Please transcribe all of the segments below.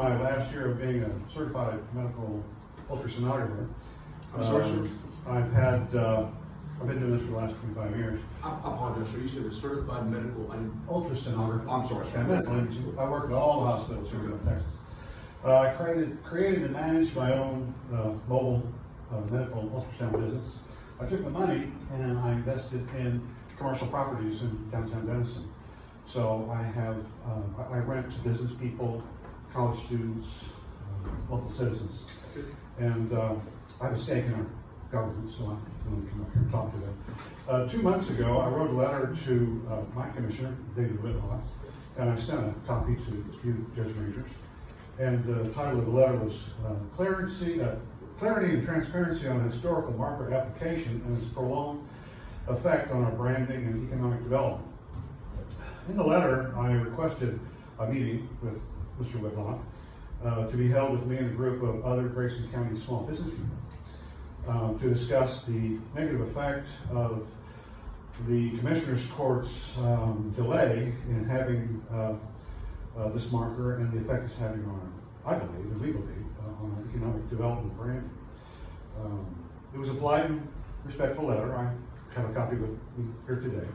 my last year of being a certified medical ultrasonographer. I'm sorry, sir? I've been doing this for the last 25 years. I apologize, sir. You said a certified medical. Ultrasonographer. I'm sorry, sir. Yeah, medical imaging. I work at all the hospitals here in Texas. I created and managed my own mobile medical ultrasound business. I took the money and I invested in commercial properties in downtown Denison. So I rent to business people, college students, local citizens. And I have a stake in our government, so I'm going to come up here and talk to them. 2 months ago, I wrote a letter to my commissioner, David Whitlaw, and I sent a copy to you, Judge Rangers. And the title of the letter was Clarity and Transparency on Historical Marker Application and its Prolonged Effect on Our Branding and Economic Development. In the letter, I requested a meeting with Mr. Whitlaw to be held with me and a group of other Grayson County small business people to discuss the negative effect of the Commissioner's Court's delay in having this marker and the effect it's having on, I believe, and we believe, on our economic development brand. It was a polite and respectful letter. I have a copy with me here today.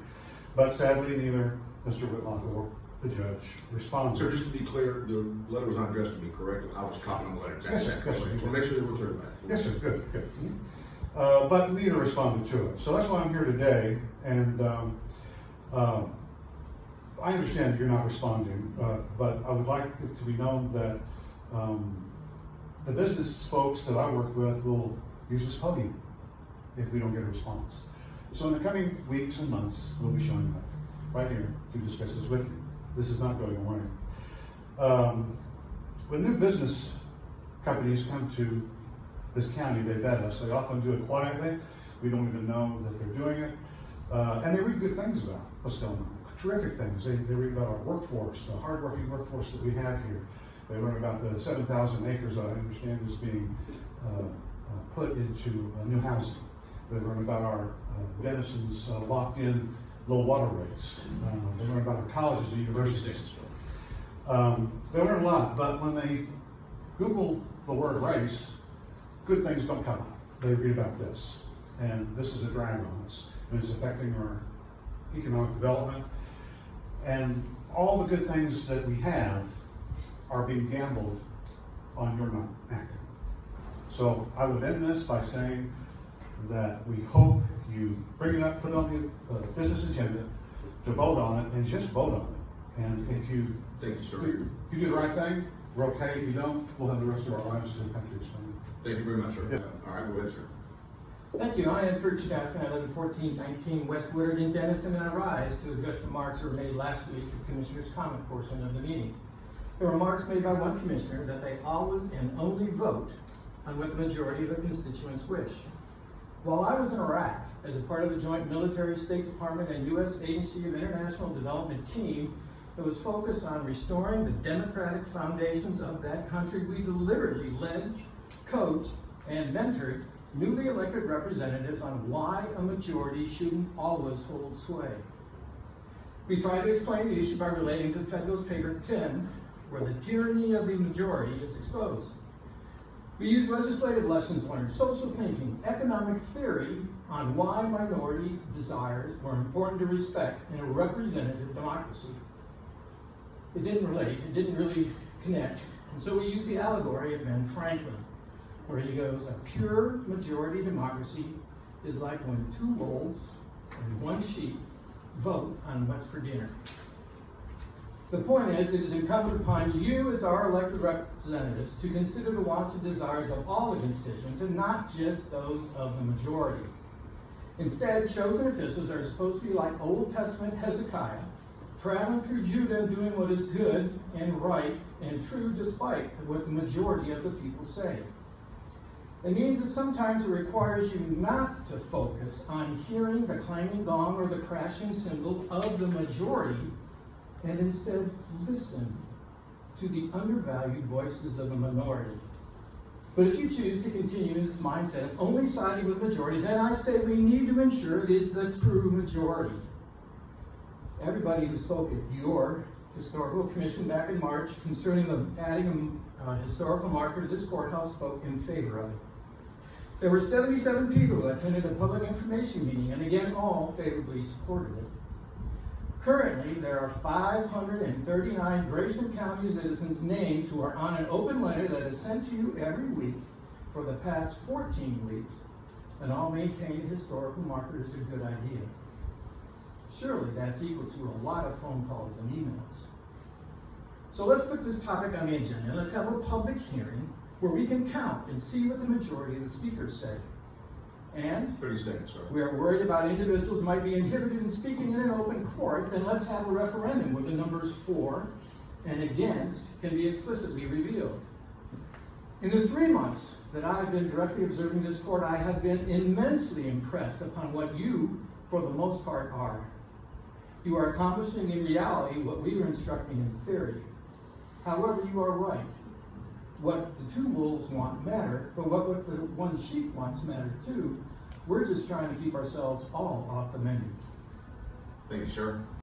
But sadly, neither Mr. Whitlock or the judge responded. Sir, just to be clear, the letter was not addressed to me, correct? I was copying the letter. Yes, sir. Yes, sir. So make sure that we're clear about it. Yes, sir. Good, good. But neither responded to it. So that's why I'm here today. And I understand that you're not responding, but I would like it to be known that the business folks that I work with will use this podium if we don't get a response. So in the coming weeks and months, we'll be showing up right here to discuss this with you. This is not going away. When new business companies come to this county, they vet us. They often do it quietly. We don't even know that they're doing it. And they read good things about what's going on. Terrific things. They read about our workforce, the hardworking workforce that we have here. They learn about the 7,000 acres that I understand is being put into new housing. They learn about our Denison's locked in low water rates. They learn about our colleges and universities. They learn a lot, but when they Google the word race, good things don't come up. They read about this, and this is a drag on us, and it's affecting our economic development. And all the good things that we have are being gambled on your not acting. So I would end this by saying that we hope you bring it up, put it on the business agenda to vote on it, and just vote on it. And if you Thank you, sir. do the right thing, we're okay. If you don't, we'll have the rest of our lives to have to explain it. Thank you very much, sir. Yeah. All right, go ahead, sir. Thank you. I am Kurt Chastain. I live at 1419 West Woodard in Denison, and I rise to address remarks that were made last week at the Commissioner's comment portion of the meeting. The remarks made by one Commissioner that they always and only vote on what the majority of the constituents wish. While I was in Iraq as a part of the joint military, State Department, and U.S. Agency of International Development team that was focused on restoring the democratic foundations of that country, we deliberately led, coached, and mentored newly elected representatives on why a majority shouldn't always hold sway. We tried to explain the issue by relating to Federalist Paper 10, where the tyranny of the majority is exposed. We used legislative lessons learned, social thinking, economic theory on why minority desires were important to respect in a representative democracy. It didn't relate, it didn't really connect, and so we used the allegory of Ben Franklin, where he goes, a pure majority democracy is like when two wolves and one sheep vote on what's for dinner. The point is, it is incumbent upon you as our elected representatives to consider the wants and desires of all the constituents and not just those of the majority. Instead, chosen officials are supposed to be like Old Testament Hezekiah, traveling through Judah doing what is good and right and true despite what the majority of the people say. It means that sometimes it requires you not to focus on hearing the clanging gong or the crashing cymbal of the majority, and instead listen to the undervalued voices of the minority. But if you choose to continue in this mindset of only siding with the majority, then I say we need to ensure it is the true majority. Everybody who spoke at your Historical Commission back in March concerning the adding a historical marker to this courthouse spoke in favor of it. There were 77 people who attended the public information meeting, and again, all favorably supported it. Currently, there are 539 Grayson County citizens' names who are on an open letter that is sent to you every week for the past 14 weeks, and all maintain a historical marker is a good idea. Surely that's equal to a lot of phone calls and emails. So let's put this topic on the agenda and let's have a public hearing where we can count and see what the majority of the speakers say. And 30 seconds, sir. we are worried about individuals might be inhibited in speaking in an open court, then let's have a referendum where the numbers for and against can be explicitly revealed. In the 3 months that I have been directly observing this court, I have been immensely impressed upon what you, for the most part, are. You are accomplishing in reality what we are instructing in theory. However, you are right. What the two wolves want matter, but what the one sheep wants matter too. We're just trying to keep ourselves all off the menu. Thank you, sir.